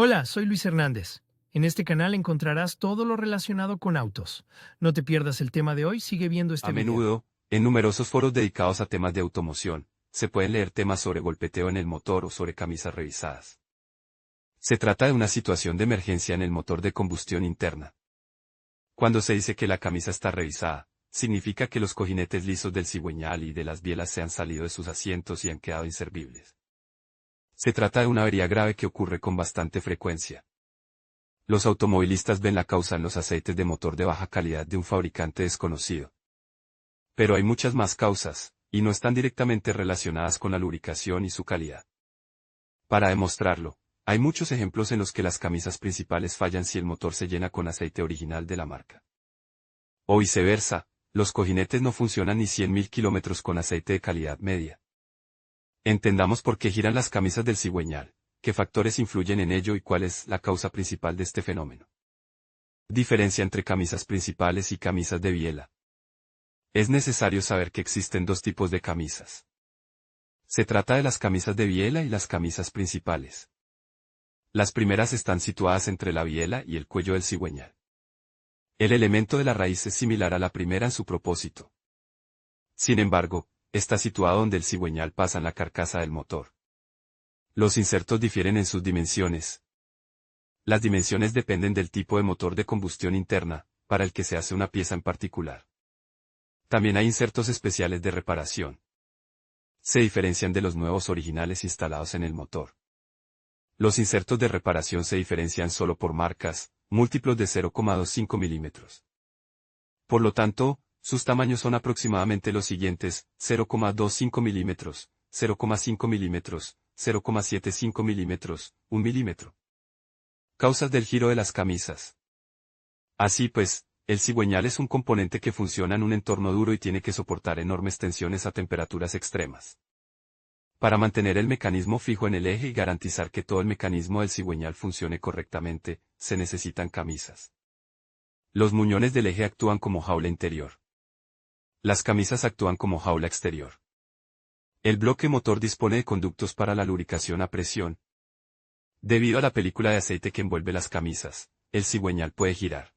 Hola, soy Luis Hernández. En este canal encontrarás todo lo relacionado con autos. No te pierdas el tema de hoy, sigue viendo A este video. menudo, en numerosos foros dedicados a temas de automoción, se pueden leer temas sobre golpeteo en el motor o sobre camisas revisadas. Se trata de una situación de emergencia en el motor de combustión interna. Cuando se dice que la camisa está revisada, significa que los cojinetes lisos del cigüeñal y de las bielas se han salido de sus asientos y han quedado inservibles. Se trata de una avería grave que ocurre con bastante frecuencia. Los automovilistas ven la causa en los aceites de motor de baja calidad de un fabricante desconocido. Pero hay muchas más causas, y no están directamente relacionadas con la lubricación y su calidad. Para demostrarlo, hay muchos ejemplos en los que las camisas principales fallan si el motor se llena con aceite original de la marca. O viceversa, los cojinetes no funcionan ni 100.000 kilómetros con aceite de calidad media. Entendamos por qué giran las camisas del cigüeñal, qué factores influyen en ello y cuál es la causa principal de este fenómeno. Diferencia entre camisas principales y camisas de biela. Es necesario saber que existen dos tipos de camisas. Se trata de las camisas de biela y las camisas principales. Las primeras están situadas entre la biela y el cuello del cigüeñal. El elemento de la raíz es similar a la primera en su propósito. Sin embargo, está situado donde el cigüeñal pasa en la carcasa del motor. Los insertos difieren en sus dimensiones. Las dimensiones dependen del tipo de motor de combustión interna, para el que se hace una pieza en particular. También hay insertos especiales de reparación. Se diferencian de los nuevos originales instalados en el motor. Los insertos de reparación se diferencian solo por marcas, múltiplos de 0,25 milímetros. Por lo tanto, sus tamaños son aproximadamente los siguientes: 0,25 milímetros, 0,5 milímetros, 0,75 milímetros, 1 milímetro. Causas del giro de las camisas. Así pues, el cigüeñal es un componente que funciona en un entorno duro y tiene que soportar enormes tensiones a temperaturas extremas. Para mantener el mecanismo fijo en el eje y garantizar que todo el mecanismo del cigüeñal funcione correctamente, se necesitan camisas. Los muñones del eje actúan como jaula interior. Las camisas actúan como jaula exterior. El bloque motor dispone de conductos para la lubricación a presión. Debido a la película de aceite que envuelve las camisas, el cigüeñal puede girar.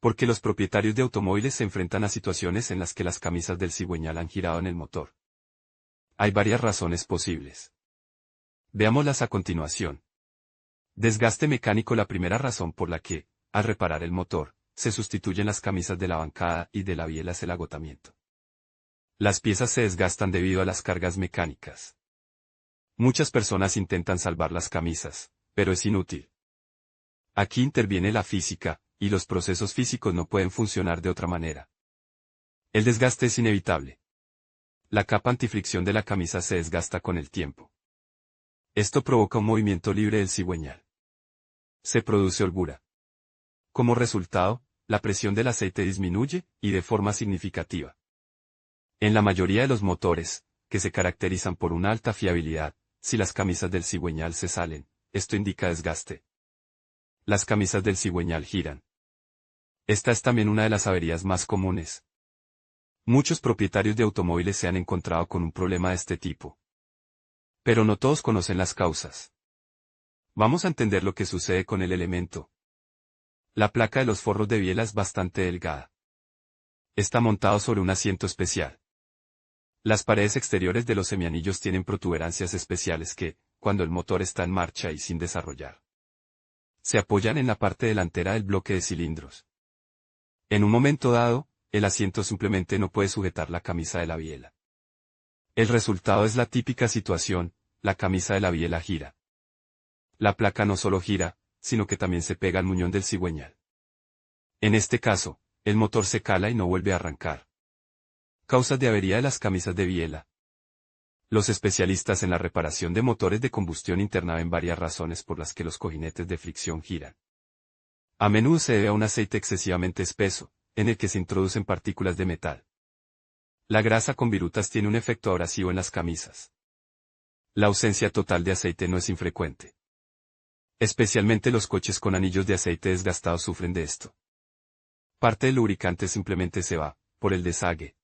Porque los propietarios de automóviles se enfrentan a situaciones en las que las camisas del cigüeñal han girado en el motor. Hay varias razones posibles. Veámoslas a continuación. Desgaste mecánico. La primera razón por la que, al reparar el motor, se sustituyen las camisas de la bancada y de la biela es el agotamiento. Las piezas se desgastan debido a las cargas mecánicas. Muchas personas intentan salvar las camisas, pero es inútil. Aquí interviene la física, y los procesos físicos no pueden funcionar de otra manera. El desgaste es inevitable. La capa antifricción de la camisa se desgasta con el tiempo. Esto provoca un movimiento libre del cigüeñal. Se produce holgura. Como resultado, la presión del aceite disminuye, y de forma significativa. En la mayoría de los motores, que se caracterizan por una alta fiabilidad, si las camisas del cigüeñal se salen, esto indica desgaste. Las camisas del cigüeñal giran. Esta es también una de las averías más comunes. Muchos propietarios de automóviles se han encontrado con un problema de este tipo. Pero no todos conocen las causas. Vamos a entender lo que sucede con el elemento. La placa de los forros de biela es bastante delgada. Está montado sobre un asiento especial. Las paredes exteriores de los semianillos tienen protuberancias especiales que, cuando el motor está en marcha y sin desarrollar, se apoyan en la parte delantera del bloque de cilindros. En un momento dado, el asiento simplemente no puede sujetar la camisa de la biela. El resultado es la típica situación: la camisa de la biela gira. La placa no solo gira, sino que también se pega al muñón del cigüeñal. En este caso, el motor se cala y no vuelve a arrancar. Causas de avería de las camisas de biela. Los especialistas en la reparación de motores de combustión interna ven varias razones por las que los cojinetes de fricción giran. A menudo se debe a un aceite excesivamente espeso, en el que se introducen partículas de metal. La grasa con virutas tiene un efecto abrasivo en las camisas. La ausencia total de aceite no es infrecuente. Especialmente los coches con anillos de aceite desgastados sufren de esto. Parte del lubricante simplemente se va, por el desague.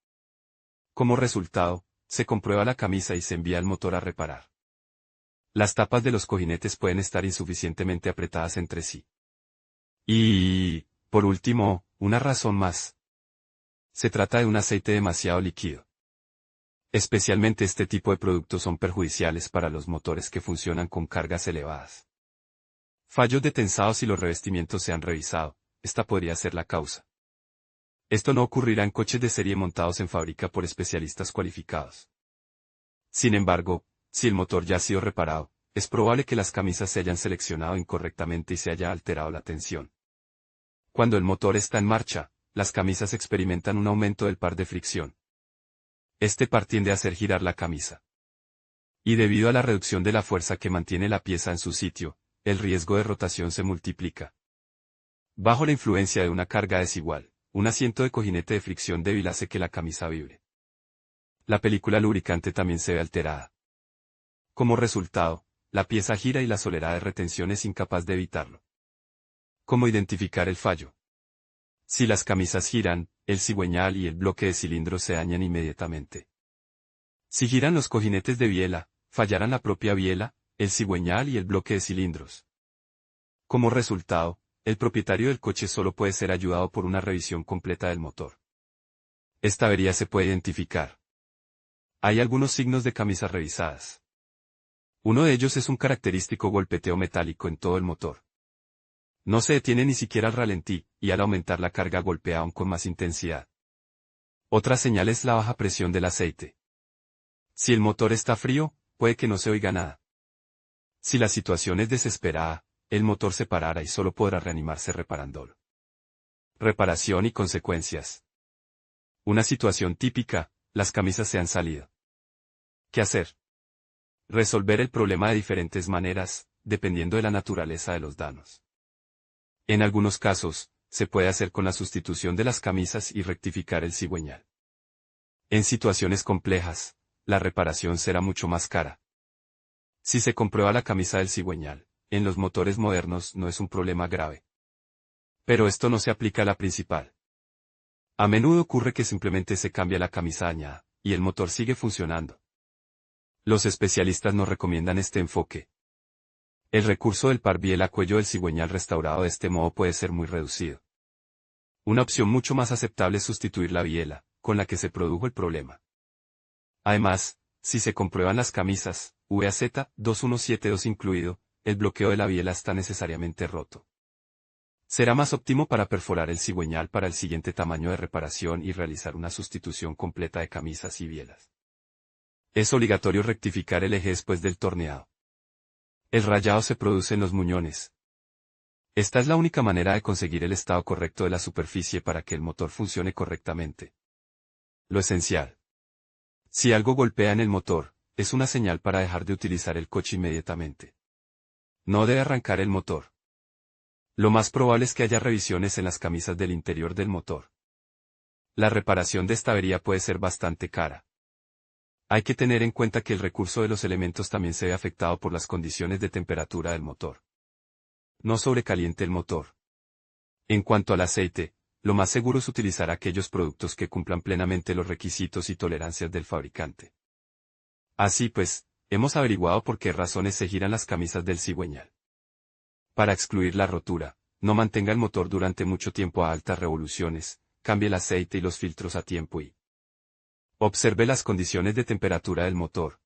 Como resultado, se comprueba la camisa y se envía al motor a reparar. Las tapas de los cojinetes pueden estar insuficientemente apretadas entre sí. Y, por último, una razón más. Se trata de un aceite demasiado líquido. Especialmente este tipo de productos son perjudiciales para los motores que funcionan con cargas elevadas. Fallos de tensados si los revestimientos se han revisado, esta podría ser la causa. Esto no ocurrirá en coches de serie montados en fábrica por especialistas cualificados. Sin embargo, si el motor ya ha sido reparado, es probable que las camisas se hayan seleccionado incorrectamente y se haya alterado la tensión. Cuando el motor está en marcha, las camisas experimentan un aumento del par de fricción. Este par tiende a hacer girar la camisa. Y debido a la reducción de la fuerza que mantiene la pieza en su sitio, el riesgo de rotación se multiplica. Bajo la influencia de una carga desigual, un asiento de cojinete de fricción débil hace que la camisa vibre. La película lubricante también se ve alterada. Como resultado, la pieza gira y la solera de retención es incapaz de evitarlo. ¿Cómo identificar el fallo? Si las camisas giran, el cigüeñal y el bloque de cilindros se dañan inmediatamente. Si giran los cojinetes de biela, fallarán la propia biela, el cigüeñal y el bloque de cilindros. Como resultado, el propietario del coche solo puede ser ayudado por una revisión completa del motor. Esta avería se puede identificar. Hay algunos signos de camisas revisadas. Uno de ellos es un característico golpeteo metálico en todo el motor. No se detiene ni siquiera al ralentí, y al aumentar la carga golpea aún con más intensidad. Otra señal es la baja presión del aceite. Si el motor está frío, puede que no se oiga nada. Si la situación es desesperada, el motor se parará y solo podrá reanimarse reparándolo. Reparación y consecuencias. Una situación típica, las camisas se han salido. ¿Qué hacer? Resolver el problema de diferentes maneras, dependiendo de la naturaleza de los daños. En algunos casos, se puede hacer con la sustitución de las camisas y rectificar el cigüeñal. En situaciones complejas, la reparación será mucho más cara. Si se comprueba la camisa del cigüeñal, en los motores modernos no es un problema grave. Pero esto no se aplica a la principal. A menudo ocurre que simplemente se cambia la camisa dañada, y el motor sigue funcionando. Los especialistas nos recomiendan este enfoque. El recurso del par biela cuello del cigüeñal restaurado de este modo puede ser muy reducido. Una opción mucho más aceptable es sustituir la biela, con la que se produjo el problema. Además, si se comprueban las camisas, VAZ 2172 incluido, el bloqueo de la biela está necesariamente roto. Será más óptimo para perforar el cigüeñal para el siguiente tamaño de reparación y realizar una sustitución completa de camisas y bielas. Es obligatorio rectificar el eje después del torneado. El rayado se produce en los muñones. Esta es la única manera de conseguir el estado correcto de la superficie para que el motor funcione correctamente. Lo esencial. Si algo golpea en el motor, es una señal para dejar de utilizar el coche inmediatamente. No debe arrancar el motor. Lo más probable es que haya revisiones en las camisas del interior del motor. La reparación de esta avería puede ser bastante cara. Hay que tener en cuenta que el recurso de los elementos también se ve afectado por las condiciones de temperatura del motor. No sobrecaliente el motor. En cuanto al aceite, lo más seguro es utilizar aquellos productos que cumplan plenamente los requisitos y tolerancias del fabricante. Así pues, hemos averiguado por qué razones se giran las camisas del cigüeñal. Para excluir la rotura, no mantenga el motor durante mucho tiempo a altas revoluciones, cambie el aceite y los filtros a tiempo y observe las condiciones de temperatura del motor.